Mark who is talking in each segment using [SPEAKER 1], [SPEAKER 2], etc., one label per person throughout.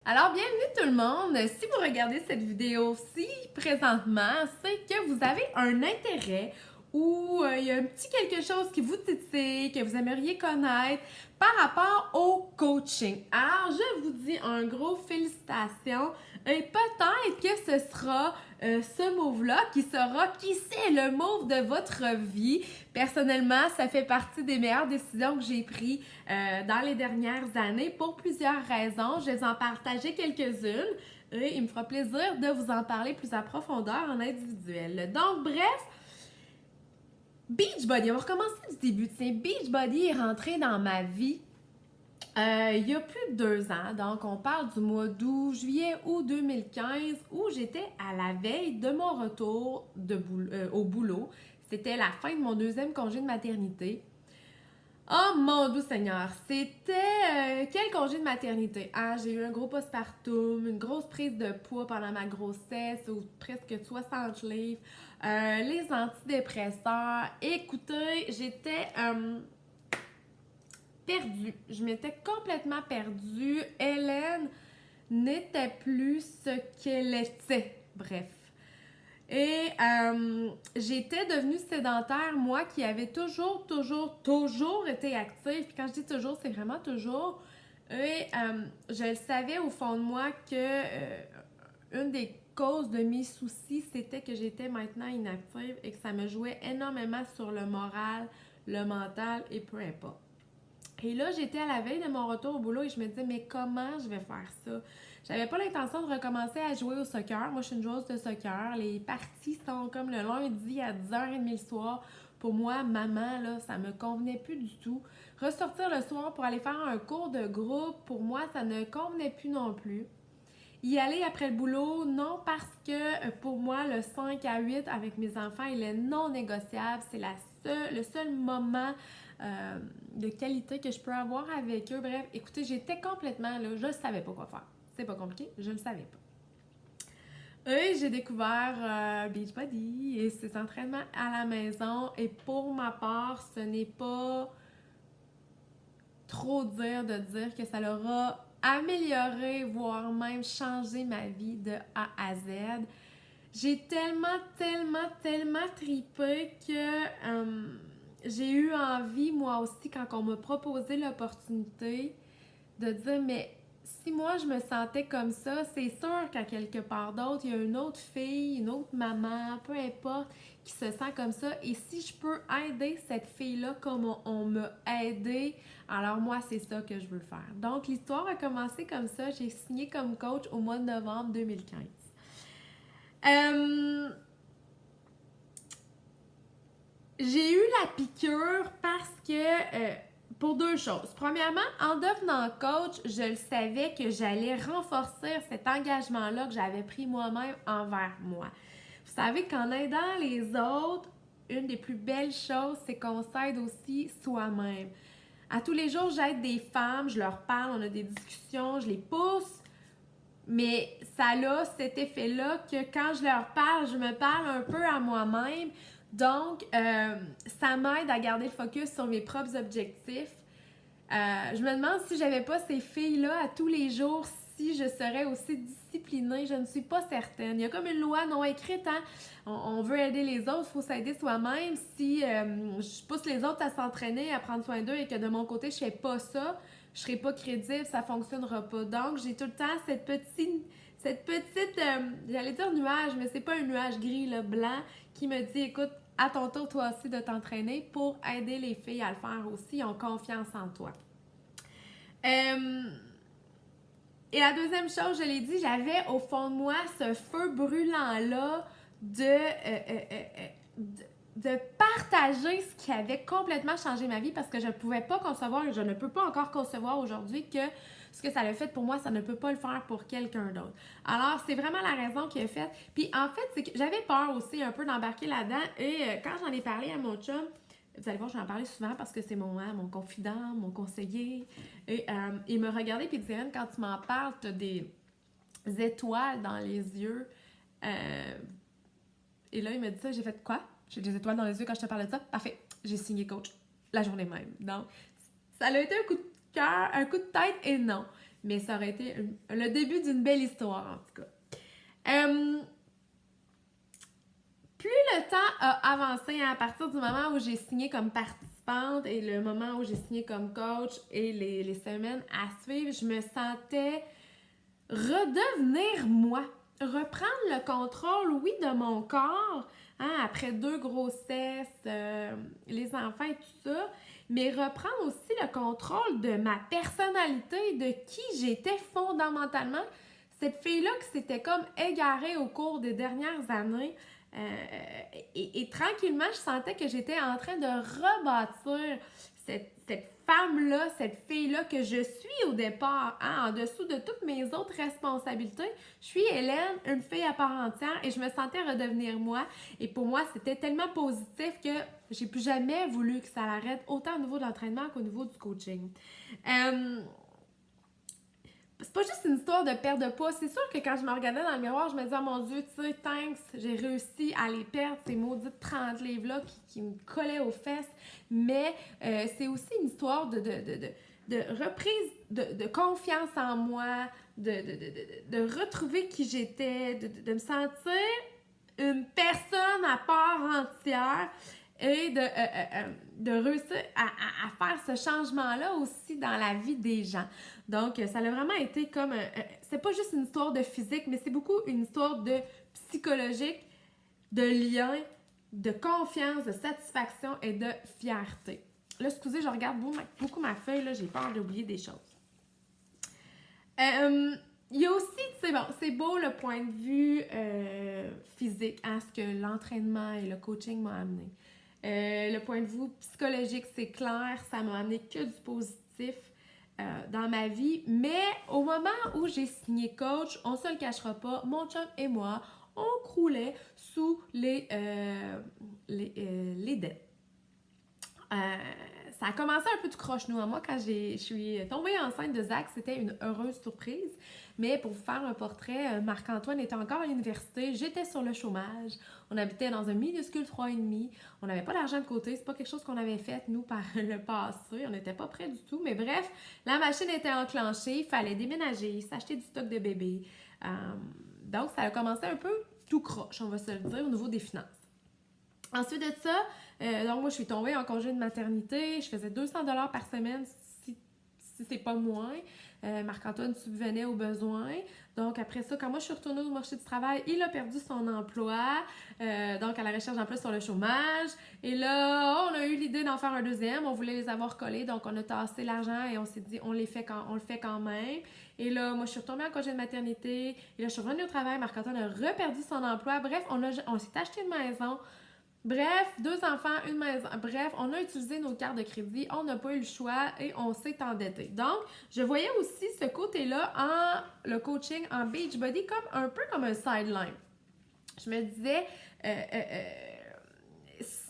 [SPEAKER 1] Alors, bienvenue tout le monde! Si vous regardez cette vidéo-ci présentement, c'est que vous avez un intérêt ou il y a un petit quelque chose qui vous titille, que vous aimeriez connaître par rapport au coaching. Alors, je vous dis un gros félicitations et peut-être que ce sera ce move-là qui sera, qui sait, le move de votre vie. Personnellement, ça fait partie des meilleures décisions que j'ai prises dans les dernières années pour plusieurs raisons. Je vais vous en partager quelques-unes et il me fera plaisir de vous en parler plus en profondeur en individuel. Donc, bref, Beachbody, on va recommencer du début. Tiens, Beachbody est rentré dans ma vie il y a plus de 2 ans. Donc, on parle du mois d'août, juillet-août 2015 où j'étais à la veille de mon retour au boulot. C'était la fin de mon deuxième congé de maternité. Oh mon doux Seigneur, c'était quel congé de maternité? Ah, j'ai eu un gros postpartum, une grosse prise de poids pendant ma grossesse, ou presque 60 livres, les antidépresseurs. Écoutez, j'étais perdue. Je m'étais complètement perdue. Hélène n'était plus ce qu'elle était. Bref. Et j'étais devenue sédentaire, moi qui avais toujours été active. Puis quand je dis toujours, c'est vraiment toujours. Et je le savais au fond de moi que une des causes de mes soucis, c'était que j'étais maintenant inactive et que ça me jouait énormément sur le moral, le mental et peu importe. Et là, j'étais à la veille de mon retour au boulot et je me disais, mais comment je vais faire ça? J'avais pas l'intention de recommencer à jouer au soccer. Moi, je suis une joueuse de soccer. Les parties sont comme le lundi à 10h30 le soir. Pour moi, maman, là, ça me convenait plus du tout. Ressortir le soir pour aller faire un cours de groupe, pour moi, ça ne convenait plus non plus. Y aller après le boulot, non, parce que pour moi, le 5 à 8 avec mes enfants, il est non négociable. C'est le seul moment de qualité que je peux avoir avec eux. Bref, écoutez, j'étais complètement là, je ne savais pas quoi faire. C'est pas compliqué, je ne savais pas. Et j'ai découvert Beachbody et ses entraînements à la maison. Et pour ma part, ce n'est pas trop dire de dire que ça leur a amélioré, voire même changé ma vie de A à Z. J'ai tellement tripé que j'ai eu envie, moi aussi, quand on m'a proposé l'opportunité, de dire, mais si moi je me sentais comme ça, c'est sûr qu'à quelque part d'autre, il y a une autre fille, une autre maman, peu importe, qui se sent comme ça. Et si je peux aider cette fille-là comme on m'a aidé, alors moi, c'est ça que je veux faire. Donc, l'histoire a commencé comme ça. J'ai signé comme coach au mois de novembre 2015. J'ai eu la piqûre parce que, pour deux choses. Premièrement, en devenant coach, je le savais que j'allais renforcer cet engagement-là que j'avais pris moi-même envers moi. Vous savez qu'en aidant les autres, une des plus belles choses, c'est qu'on s'aide aussi soi-même. À tous les jours, j'aide des femmes, je leur parle, on a des discussions, je les pousse, mais ça a cet effet-là que quand je leur parle, je me parle un peu à moi-même. Donc, ça m'aide à garder le focus sur mes propres objectifs. Je me demande si j'avais pas ces filles-là à tous les jours, si je serais aussi disciplinée. Je ne suis pas certaine. Il y a comme une loi non écrite, hein? On veut aider les autres, il faut s'aider soi-même. Si je pousse les autres à s'entraîner, à prendre soin d'eux et que de mon côté, je fais pas ça, je serai pas crédible, ça fonctionnera pas. Donc, j'ai tout le temps cette petite j'allais dire nuage, mais c'est pas un nuage gris, là, blanc, qui me dit, écoute, à ton tour, toi aussi, de t'entraîner pour aider les filles à le faire aussi. Ils ont confiance en toi. Et la deuxième chose, je l'ai dit, j'avais au fond de moi ce feu brûlant-là de partager ce qui avait complètement changé ma vie parce que je ne pouvais pas concevoir et je ne peux pas encore concevoir aujourd'hui que ce que ça a fait pour moi, ça ne peut pas le faire pour quelqu'un d'autre. Alors, c'est vraiment la raison qui a fait. Puis en fait, c'est que j'avais peur aussi un peu d'embarquer là-dedans et quand j'en ai parlé à mon chum, vous allez voir, je vais en parler souvent parce que c'est mon confident, mon conseiller. Et il me regardait et il disait, quand tu m'en parles, tu as des étoiles dans les yeux. Et là, il m'a dit ça, j'ai fait quoi? J'ai des étoiles dans les yeux quand je te parle de ça. Parfait, j'ai signé coach la journée même. Donc, ça a été un coup de cœur, un coup de tête et non. mais ça aurait été le début d'une belle histoire, en tout cas. Plus le temps a avancé, à partir du moment où j'ai signé comme participante et le moment où j'ai signé comme coach et les semaines à suivre, je me sentais redevenir moi. Reprendre le contrôle, oui, de mon corps, hein, après 2 grossesses, les enfants et tout ça, mais reprendre aussi le contrôle de ma personnalité, de qui j'étais fondamentalement. Cette fille-là qui s'était comme égarée au cours des dernières années, et tranquillement, je sentais que j'étais en train de rebâtir cette femme-là, cette fille-là que je suis au départ, hein, en dessous de toutes mes autres responsabilités. Je suis Hélène, une fille à part entière, et je me sentais redevenir moi. Et pour moi, c'était tellement positif que j'ai plus jamais voulu que ça l'arrête, autant au niveau de l'entraînement qu'au niveau du coaching. C'est pas juste une histoire de perte de poids. C'est sûr que quand je me regardais dans le miroir, je me disais, oh mon Dieu, tu sais, thanks, j'ai réussi à les perdre, ces maudites 30 livres-là qui me collaient aux fesses. Mais c'est aussi une histoire de reprise de confiance en moi, de retrouver qui j'étais, de me sentir une personne à part entière. Et de réussir à faire ce changement-là aussi dans la vie des gens. Donc, ça a vraiment été comme... c'est pas juste une histoire de physique, mais c'est beaucoup une histoire de psychologique, de lien, de confiance, de satisfaction et de fierté. Là, excusez, je regarde beaucoup ma feuille, là, j'ai peur d'oublier des choses. Il y a aussi, tu sais, bon, c'est beau le point de vue physique, hein, ce que l'entraînement et le coaching m'ont amené. Le point de vue psychologique, c'est clair, ça m'a amené que du positif dans ma vie. Mais au moment où j'ai signé coach, on se le cachera pas, mon chum et moi, on croulait sous les dettes. Ça a commencé un peu du croche-nous à moi quand je suis tombée enceinte de Zach. C'était une heureuse surprise. Mais pour vous faire un portrait, Marc-Antoine était encore à l'université. J'étais sur le chômage. On habitait dans un minuscule 3,5. On n'avait pas d'argent de côté. C'est pas quelque chose qu'on avait fait, nous, par le passé. On n'était pas prêts du tout. Mais bref, la machine était enclenchée. Il fallait déménager, s'acheter du stock de bébé. Donc, ça a commencé un peu tout croche, on va se le dire, au niveau des finances. Ensuite de ça, donc moi, je suis tombée en congé de maternité. Je faisais 200 $ par semaine, si c'est pas moins. Marc-Antoine subvenait aux besoins. Donc, après ça, quand moi, je suis retournée au marché du travail, il a perdu son emploi. Donc, à la recherche d'emploi sur le chômage. Et là, on a eu l'idée d'en faire un deuxième. On voulait les avoir collés. Donc, on a tassé l'argent et on s'est dit, on le fait quand même. Et là, moi, je suis retournée en congé de maternité. Et là, je suis revenue au travail. Marc-Antoine a reperdu son emploi. Bref, on s'est acheté une maison. Bref, 2 enfants, une maison. Bref, on a utilisé nos cartes de crédit, on n'a pas eu le choix et on s'est endetté. Donc, je voyais aussi ce côté-là le coaching en Beachbody comme un peu comme un sideline. Je me disais, ne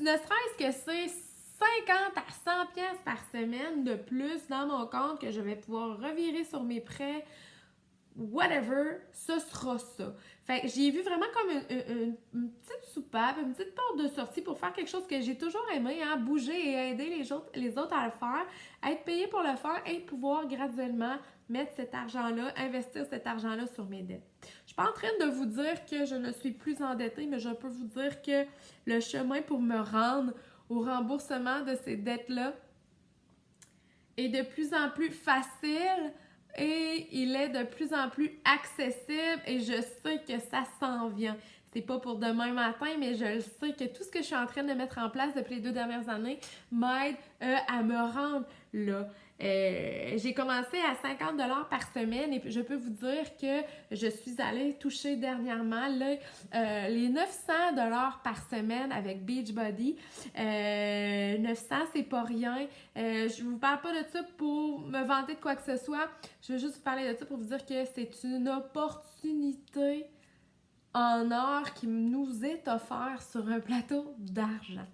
[SPEAKER 1] serait-ce que c'est 50 à 100 pièces par semaine de plus dans mon compte que je vais pouvoir revirer sur mes prêts, whatever, ce sera ça. Fait que j'ai vu vraiment comme une petite soupape, une petite porte de sortie pour faire quelque chose que j'ai toujours aimé, hein, bouger et aider les autres à le faire, être payé pour le faire et pouvoir graduellement mettre cet argent-là, investir cet argent-là sur mes dettes. Je suis pas en train de vous dire que je ne suis plus endettée, mais je peux vous dire que le chemin pour me rendre au remboursement de ces dettes-là est de plus en plus facile. Et il est de plus en plus accessible et je sais que ça s'en vient. C'est pas pour demain matin, mais je le sais que tout ce que je suis en train de mettre en place depuis les 2 dernières années m'aide à me rendre là. J'ai commencé à 50 $ par semaine et je peux vous dire que je suis allée toucher dernièrement là, les 900 $ par semaine avec Beachbody. 900, c'est pas rien. Je vous parle pas de ça pour me vanter de quoi que ce soit. Je veux juste vous parler de ça pour vous dire que c'est une opportunité en or qui nous est offerte sur un plateau d'argent.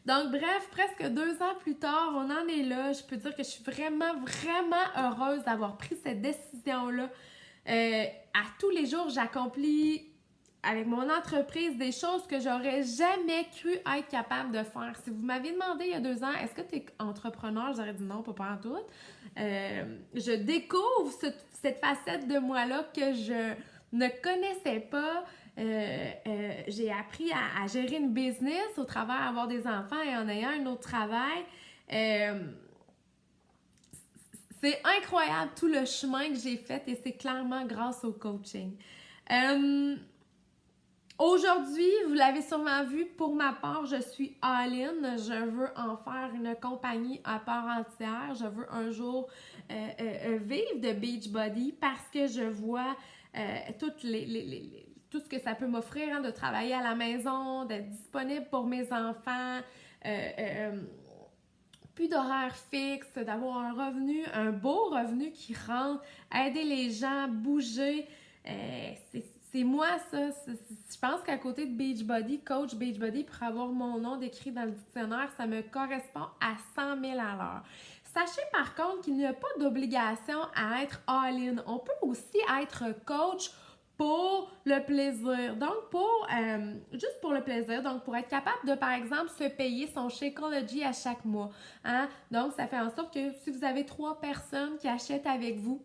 [SPEAKER 1] Donc, bref, presque 2 ans plus tard, on en est là. Je peux dire que je suis vraiment, vraiment heureuse d'avoir pris cette décision-là. À tous les jours, j'accomplis avec mon entreprise, des choses que j'aurais jamais cru être capable de faire. Si vous m'aviez demandé il y a 2 ans, est-ce que tu es entrepreneur? J'aurais dit non, pas en tout. Je découvre cette facette de moi-là que je ne connaissais pas. J'ai appris à gérer une business au travers d'avoir des enfants et en ayant un autre travail. C'est incroyable tout le chemin que j'ai fait et c'est clairement grâce au coaching. Aujourd'hui, vous l'avez sûrement vu, pour ma part, je suis all-in. Je veux en faire une compagnie à part entière. Je veux un jour vivre de Beachbody parce que je vois tout ce que ça peut m'offrir, hein, de travailler à la maison, d'être disponible pour mes enfants, plus d'horaire fixe, d'avoir un revenu, un beau revenu qui rentre, aider les gens, bouger. C'est moi, ça. Je pense qu'à côté de Beachbody, coach Beachbody, pour avoir mon nom décrit dans le dictionnaire, ça me correspond à 100 000 à l'heure. Sachez par contre qu'il n'y a pas d'obligation à être all-in. On peut aussi être coach pour le plaisir. Donc, juste pour le plaisir, donc pour être capable de, par exemple, se payer son Shakeology à chaque mois. Hein? Donc, ça fait en sorte que si vous avez 3 personnes qui achètent avec vous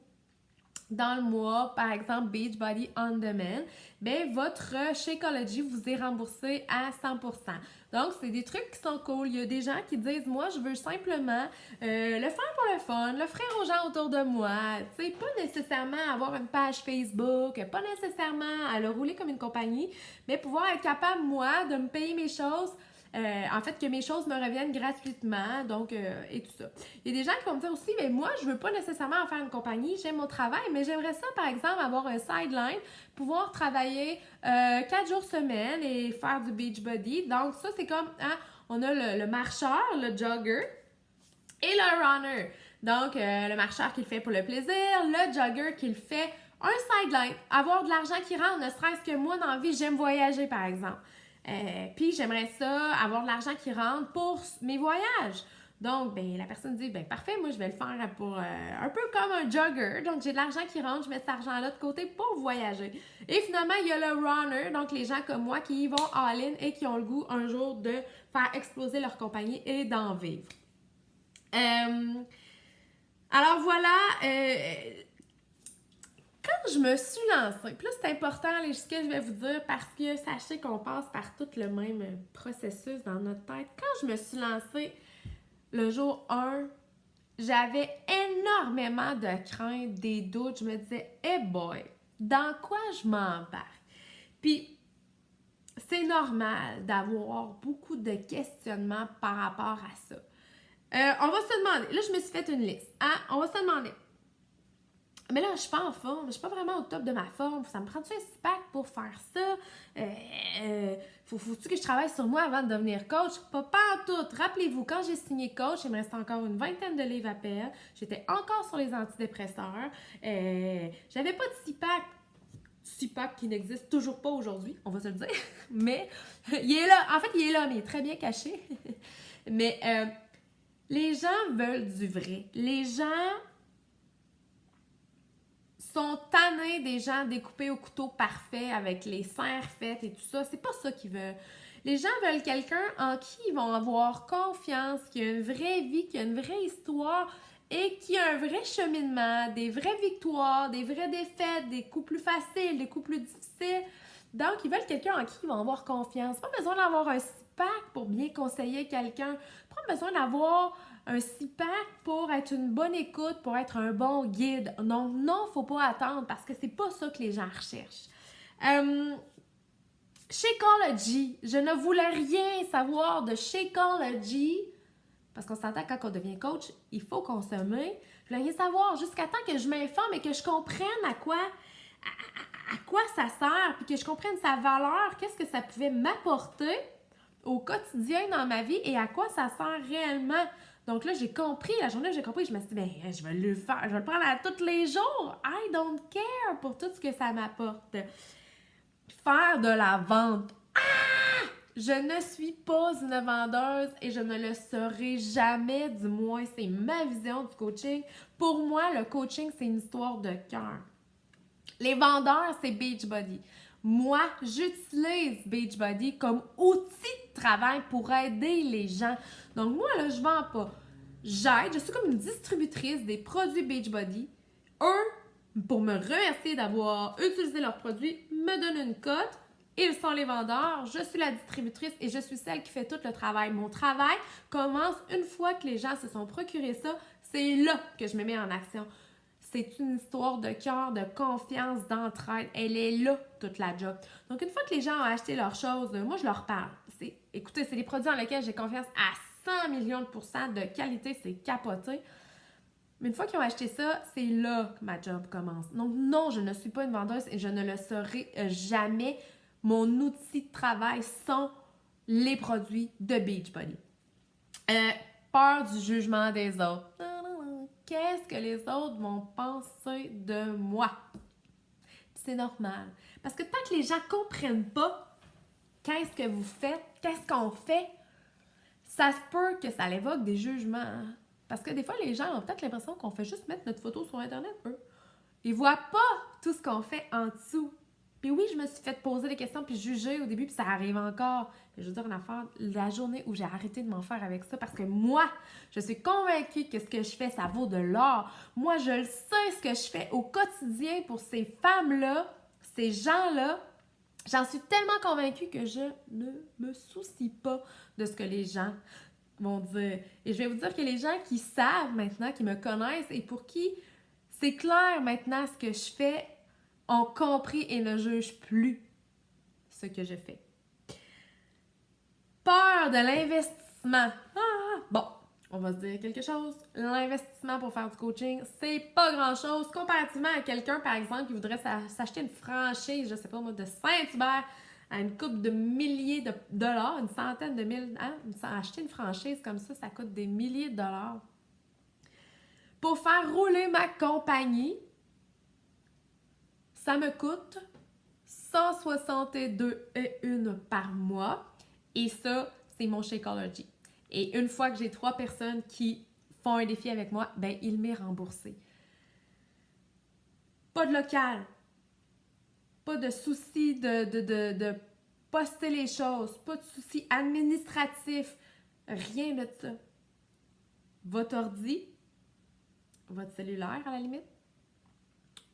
[SPEAKER 1] dans le mois, par exemple Beachbody On Demand, bien, votre Shakeology vous est remboursé à 100%. Donc, c'est des trucs qui sont cool. Il y a des gens qui disent, moi, je veux simplement le faire pour le fun, l'offrir aux gens autour de moi. Tu sais, pas nécessairement avoir une page Facebook, pas nécessairement à le rouler comme une compagnie, mais pouvoir être capable, moi, de me payer mes choses. En fait, que mes choses me reviennent gratuitement, donc, et tout ça. Il y a des gens qui vont me dire aussi, mais moi, je veux pas nécessairement en faire une compagnie, j'aime mon travail, mais j'aimerais ça, par exemple, avoir un sideline, pouvoir travailler 4 jours semaine et faire du Beachbody. Donc, ça, c'est comme, hein, on a le marcheur, le jogger et le runner. Donc, le marcheur qui le fait pour le plaisir, le jogger qui le fait un sideline, avoir de l'argent qui rentre, ne serait-ce que moi, dans la vie, j'aime voyager, par exemple. Puis j'aimerais ça, avoir de l'argent qui rentre pour mes voyages. Donc, ben, la personne dit, ben parfait, moi je vais le faire pour un peu comme un jogger. Donc, j'ai de l'argent qui rentre, je mets cet argent-là de côté pour voyager. Et finalement, il y a le runner, donc les gens comme moi qui y vont all-in et qui ont le goût un jour de faire exploser leur compagnie et d'en vivre. Alors voilà, quand je me suis lancée, puis là c'est important ce que je vais vous dire parce que sachez qu'on passe par tout le même processus dans notre tête. Quand je me suis lancée le jour 1, j'avais énormément de craintes, des doutes. Je me disais, hey boy, dans quoi je m'embarque? Puis c'est normal d'avoir beaucoup de questionnements par rapport à ça. On va se demander, là je me suis fait une liste, hein? On va se demander, mais là, je suis pas en forme, je suis pas vraiment au top de ma forme. Ça me prend-tu un six-pack pour faire ça? Faut-tu que je travaille sur moi avant de devenir coach? Pas en tout. Rappelez-vous, quand j'ai signé coach, il me restait encore une 20aine de livres à perdre. J'étais encore sur les antidépresseurs. J'avais pas de six-pack. Six-pack qui n'existe toujours pas aujourd'hui, on va se le dire. Mais il est là. En fait, il est là, mais il est très bien caché. Mais les gens veulent du vrai. Les gens sont tannés des gens découpés au couteau parfait avec les seins refaits et tout ça. C'est pas ça qu'ils veulent. Les gens veulent quelqu'un en qui ils vont avoir confiance, qui a une vraie vie, qui a une vraie histoire et qui a un vrai cheminement, des vraies victoires, des vraies défaites, des coups plus faciles, des coups plus difficiles. Donc, ils veulent quelqu'un en qui ils vont avoir confiance. Pas besoin d'avoir un six-pack pour bien conseiller quelqu'un. Pas besoin d'avoir un six-pack pour être une bonne écoute, pour être un bon guide. Donc, non, faut pas attendre parce que c'est pas ça que les gens recherchent. Shakeology, je ne voulais rien savoir de Shakeology parce qu'on s'entend quand on devient coach, il faut consommer. Je voulais rien savoir jusqu'à temps que je m'informe et que je comprenne à quoi ça sert, puis que je comprenne sa valeur, qu'est-ce que ça pouvait m'apporter au quotidien dans ma vie et à quoi ça sert réellement. Donc là, j'ai compris, la journée où j'ai compris, je me suis dit, ben, je vais le faire, je vais le prendre à tous les jours. I don't care pour tout ce que ça m'apporte. Faire de la vente. Je ne suis pas une vendeuse et je ne le serai jamais, du moins, c'est ma vision du coaching. Pour moi, le coaching, c'est une histoire de cœur. Les vendeurs, c'est Beachbody. Moi, j'utilise Beachbody comme outil de travail pour aider les gens. Donc moi, là, je vends pas. J'aide, je suis comme une distributrice des produits Beachbody. Eux, pour me remercier d'avoir utilisé leurs produits, me donnent une cote. Ils sont les vendeurs, je suis la distributrice et je suis celle qui fait tout le travail. Mon travail commence une fois que les gens se sont procurés ça. C'est là que je me mets en action. C'est une histoire de cœur, de confiance, d'entraide. Elle est là, toute la job. Donc, une fois que les gens ont acheté leurs choses, moi, je leur parle. Écoutez, c'est des produits dans lesquels j'ai confiance à 100 millions de pourcents de qualité. C'est capoté. Mais une fois qu'ils ont acheté ça, c'est là que ma job commence. Donc, non, je ne suis pas une vendeuse et je ne le serai jamais. Mon outil de travail sont les produits de Beachbody. Peur du jugement des autres. Qu'est-ce que les autres vont penser de moi? C'est normal. Parce que tant que les gens ne comprennent pas qu'est-ce que vous faites, qu'est-ce qu'on fait, ça se peut que ça évoque des jugements. Hein? Parce que des fois, les gens ont peut-être l'impression qu'on fait juste mettre notre photo sur Internet, eux. Ils ne voient pas tout ce qu'on fait en dessous. Puis oui, je me suis fait poser des questions puis juger au début, puis ça arrive encore. Je veux dire une affaire, la journée où j'ai arrêté de m'en faire avec ça, parce que moi, je suis convaincue que ce que je fais, ça vaut de l'or. Moi, je le sais, ce que je fais au quotidien pour ces femmes-là, ces gens-là, j'en suis tellement convaincue que je ne me soucie pas de ce que les gens vont dire. Et je vais vous dire que les gens qui savent maintenant, qui me connaissent et pour qui c'est clair maintenant ce que je fais, ont compris et ne jugent plus ce que je fais. Peur de l'investissement. Bon, on va se dire quelque chose. L'investissement pour faire du coaching, c'est pas grand-chose comparativement à quelqu'un, par exemple, qui voudrait s'acheter une franchise, je sais pas moi, de Saint-Hubert à une couple de milliers de dollars, une centaine de mille. Hein? Acheter une franchise comme ça coûte des milliers de dollars. Pour faire rouler ma compagnie, ça me coûte 162,1 par mois. Et ça, c'est mon Shakeology. Et une fois que j'ai 3 personnes qui font un défi avec moi, ben il m'est remboursé. Pas de local. Pas de souci de poster les choses. Pas de souci administratif. Rien de ça. Votre ordi, votre cellulaire à la limite,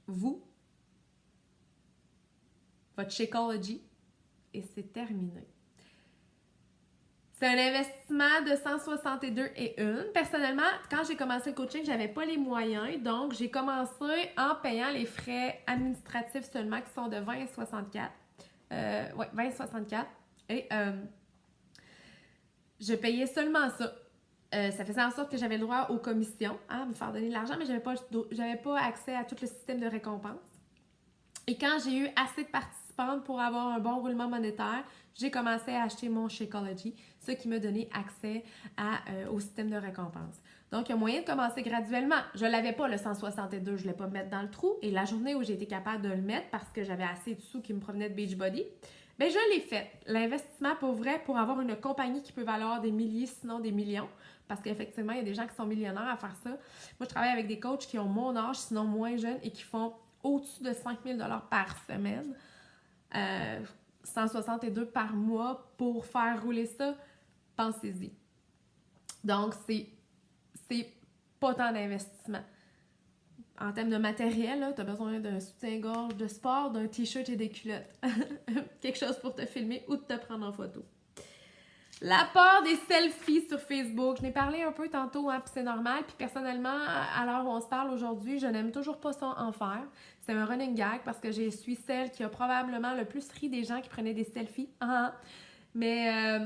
[SPEAKER 1] vous, votre Shakeology, et c'est terminé. C'est un investissement de 162,1. Personnellement, quand j'ai commencé le coaching, j'avais pas les moyens, donc j'ai commencé en payant les frais administratifs seulement qui sont de 20,64. 20,64. Et je payais seulement ça. Ça faisait en sorte que j'avais le droit aux commissions, à me faire donner de l'argent, mais j'avais pas accès à tout le système de récompense. Et quand j'ai eu assez de participantes pour avoir un bon roulement monétaire, j'ai commencé à acheter mon Shakeology, ce qui m'a donné accès au système de récompense. Donc, il y a moyen de commencer graduellement. Je ne l'avais pas, le 162, je ne voulais pas me mettre dans le trou. Et la journée où j'ai été capable de le mettre parce que j'avais assez de sous qui me provenaient de Beachbody, bien, je l'ai fait. L'investissement pour vrai, pour avoir une compagnie qui peut valoir des milliers, sinon des millions, parce qu'effectivement, il y a des gens qui sont millionnaires à faire ça. Moi, je travaille avec des coachs qui ont mon âge, sinon moins jeunes, et qui font au-dessus de 5 000 $ par semaine. 162 par mois pour faire rouler ça, pensez-y. Donc, c'est pas tant d'investissement. En termes de matériel, tu as besoin d'un soutien-gorge de sport, d'un t-shirt et des culottes. Quelque chose pour te filmer ou de te prendre en photo. La peur des selfies sur Facebook. Je n'ai parlé un peu tantôt, hein, puis c'est normal. Puis personnellement, à l'heure où on se parle aujourd'hui, je n'aime toujours pas ça en faire. C'est un running gag parce que je suis celle qui a probablement le plus ri des gens qui prenaient des selfies. Mais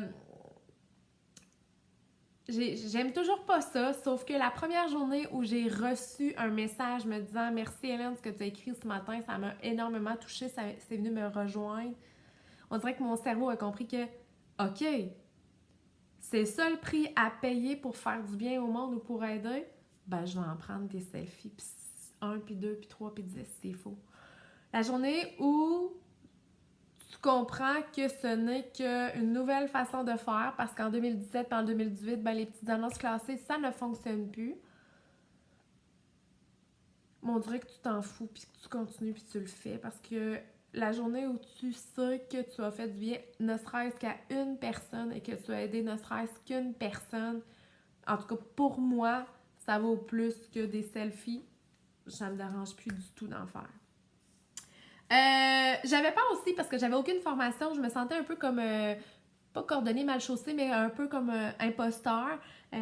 [SPEAKER 1] j'aime toujours pas ça, sauf que la première journée où j'ai reçu un message me disant « Merci Hélène, ce que tu as écrit ce matin, ça m'a énormément touchée, c'est venu me rejoindre. » On dirait que mon cerveau a compris que « OK, c'est ça le prix à payer pour faire du bien au monde ou pour aider? Ben, je vais en prendre des selfies, puis 1, puis 2, puis 3, puis 10, c'est faux. » La journée où tu comprends que ce n'est qu'une nouvelle façon de faire, parce qu'en 2017 et en 2018, ben, les petites annonces classées, ça ne fonctionne plus. Mais on dirait que tu t'en fous, puis que tu continues, puis tu le fais, parce que la journée où tu sais que tu as fait du bien, ne serait-ce qu'à une personne et que tu as aidé ne serait-ce qu'une personne, en tout cas pour moi, ça vaut plus que des selfies. Ça me dérange plus du tout d'en faire. J'avais peur aussi parce que j'avais aucune formation. Je me sentais un peu comme, pas cordonnier mal chaussé, mais un peu comme imposteur. Il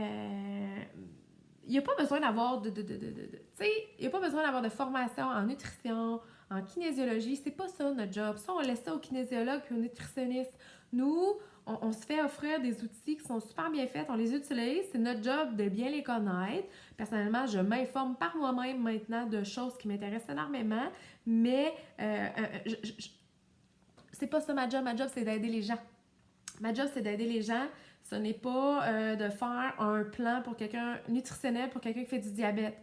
[SPEAKER 1] n'y a pas besoin d'avoir tu sais, il n'y a pas besoin d'avoir de formation en nutrition, en kinésiologie. C'est pas ça notre job. Ça, on laisse ça aux kinésiologues et aux nutritionnistes. Nous, on se fait offrir des outils qui sont super bien faits, on les utilise, c'est notre job de bien les connaître. Personnellement, je m'informe par moi-même maintenant de choses qui m'intéressent énormément, mais c'est pas ça ma job. Ma job, c'est d'aider les gens. Ma job, c'est d'aider les gens. Ce n'est pas de faire un plan pour quelqu'un nutritionnel pour quelqu'un qui fait du diabète.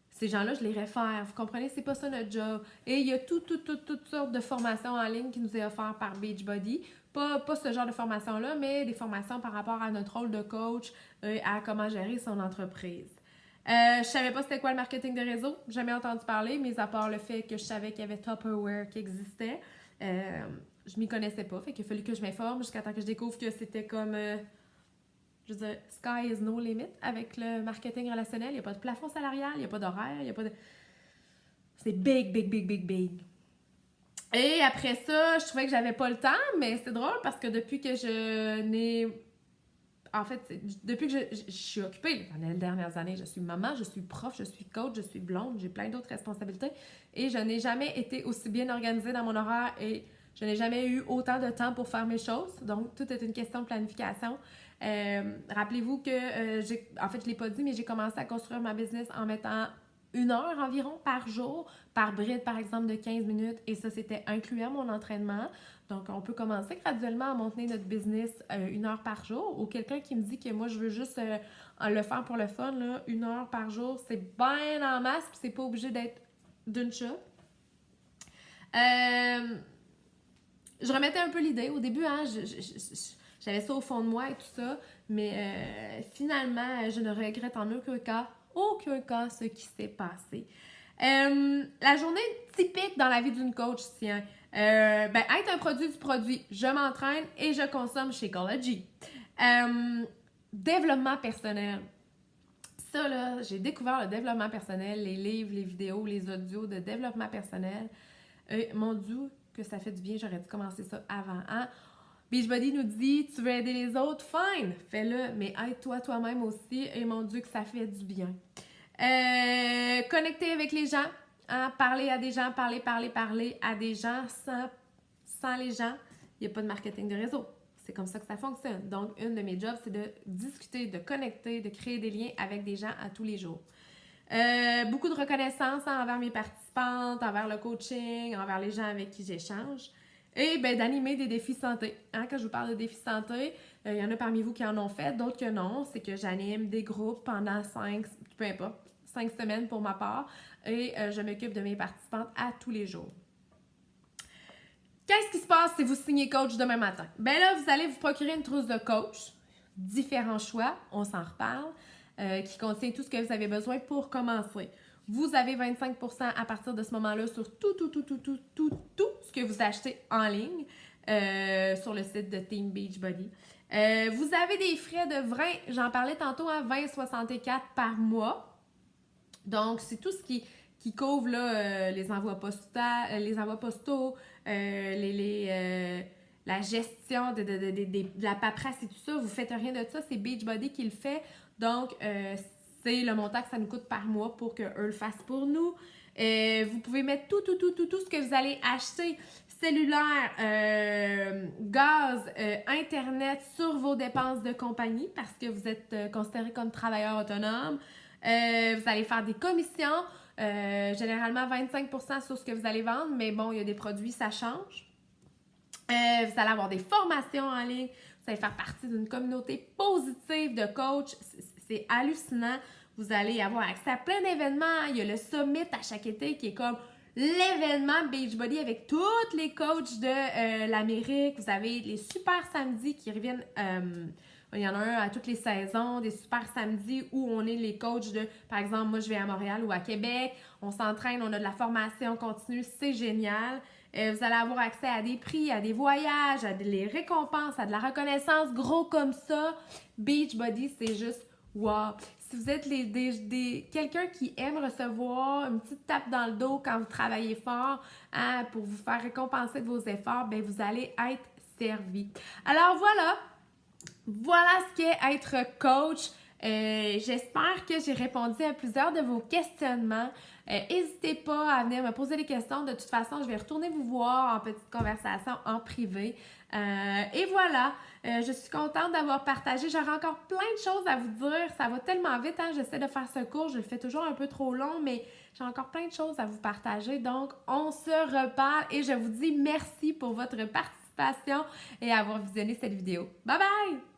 [SPEAKER 1] Ces gens-là, je les réfère. Vous comprenez? C'est pas ça notre job. Et il y a toutes sortes de formations en ligne qui nous est offert par Beachbody. Pas ce genre de formation-là, mais des formations par rapport à notre rôle de coach et à comment gérer son entreprise. Je savais pas c'était quoi le marketing de réseau. Jamais entendu parler, mais à part le fait que je savais qu'il y avait Tupperware qui existait. Je m'y connaissais pas, fait qu'il a fallu que je m'informe jusqu'à temps que je découvre que c'était comme... je veux dire, sky is no limit avec le marketing relationnel. Il n'y a pas de plafond salarial, il n'y a pas d'horaire, il n'y a pas de... C'est big, big, big, big, big. Et après ça, je trouvais que j'avais pas le temps, mais c'est drôle parce que depuis que je n'ai... En fait, depuis que je suis occupée dans les dernières années, je suis maman, je suis prof, je suis coach, je suis blonde, j'ai plein d'autres responsabilités et je n'ai jamais été aussi bien organisée dans mon horaire et je n'ai jamais eu autant de temps pour faire mes choses. Donc, tout est une question de planification. Rappelez-vous que, en fait, je ne l'ai pas dit, mais j'ai commencé à construire ma business en mettant 1 heure environ par jour, par bride, par exemple, de 15 minutes. Et ça, c'était incluant mon entraînement. Donc, on peut commencer graduellement à monter notre business 1 heure par jour. Ou quelqu'un qui me dit que moi, je veux juste le faire pour le fun, là, 1 heure par jour, c'est bien en masse, puis c'est pas obligé d'être d'une shot. Je remettais un peu l'idée. Au début, hein, j'avais ça au fond de moi et tout ça, mais finalement, je ne regrette en aucun cas ce qui s'est passé. La journée typique dans la vie d'une coach, tiens. Être un produit du produit. Je m'entraîne et je consomme Shakeology. Développement personnel. Ça, là, j'ai découvert le développement personnel, les livres, les vidéos, les audios de développement personnel. Mon Dieu, que ça fait du bien, j'aurais dû commencer ça avant. Hein? Beachbody nous dit, tu veux aider les autres? Fine, fais-le, mais aide-toi toi-même aussi. Et mon Dieu, que ça fait du bien. Connecter avec les gens, hein? Parler à des gens, parler à des gens. Sans les gens, il n'y a pas de marketing de réseau. C'est comme ça que ça fonctionne. Donc, une de mes jobs, c'est de discuter, de connecter, de créer des liens avec des gens à tous les jours. Beaucoup de reconnaissance envers mes participantes, envers le coaching, envers les gens avec qui j'échange. Et d'animer des défis santé. Hein, quand je vous parle de défis santé, il y en a parmi vous qui en ont fait, d'autres que non. C'est que j'anime des groupes pendant 5 semaines pour ma part. Et je m'occupe de mes participantes à tous les jours. Qu'est-ce qui se passe si vous signez coach demain matin? Là, vous allez vous procurer une trousse de coach. Différents choix, on s'en reparle. Qui contient tout ce que vous avez besoin pour commencer. Vous avez 25% à partir de ce moment-là sur tout ce que vous achetez en ligne sur le site de Team Beachbody. Vous avez des frais de 20, j'en parlais tantôt, à 20,64 par mois. Donc, c'est tout ce qui couvre là, les envois postaux, la gestion de la paperasse et tout ça. Vous ne faites rien de ça, c'est Beachbody qui le fait. Donc, c'est le montant que ça nous coûte par mois pour qu'eux le fassent pour nous. Vous pouvez mettre tout ce que vous allez acheter, cellulaire, gaz, Internet, sur vos dépenses de compagnie parce que vous êtes considéré comme travailleur autonome. Vous allez faire des commissions, généralement 25% sur ce que vous allez vendre, mais bon, il y a des produits, ça change. Vous allez avoir des formations en ligne. Vous allez faire partie d'une communauté positive de coachs. C'est hallucinant. Vous allez avoir accès à plein d'événements. Il y a le Summit à chaque été qui est comme l'événement Beachbody avec tous les coachs de l'Amérique. Vous avez les super samedis qui reviennent... Il y en a un à toutes les saisons, des super samedis où on est les coachs de, par exemple, moi je vais à Montréal ou à Québec, on s'entraîne, on a de la formation continue, c'est génial. Vous allez avoir accès à des prix, à des voyages, à des récompenses, à de la reconnaissance, gros comme ça. Beachbody, c'est juste wow! Si vous êtes quelqu'un qui aime recevoir une petite tape dans le dos quand vous travaillez fort pour vous faire récompenser de vos efforts, ben vous allez être servi. Alors voilà ce qu'est être coach. J'espère que j'ai répondu à plusieurs de vos questionnements. N'hésitez pas à venir me poser des questions. De toute façon, je vais retourner vous voir en petite conversation en privé. Et voilà, je suis contente d'avoir partagé. J'aurai encore plein de choses à vous dire. Ça va tellement vite, hein? J'essaie de faire ce cours. Je le fais toujours un peu trop long, mais j'ai encore plein de choses à vous partager. Donc, on se reparle et je vous dis merci pour votre participation et avoir visionné cette vidéo. Bye bye!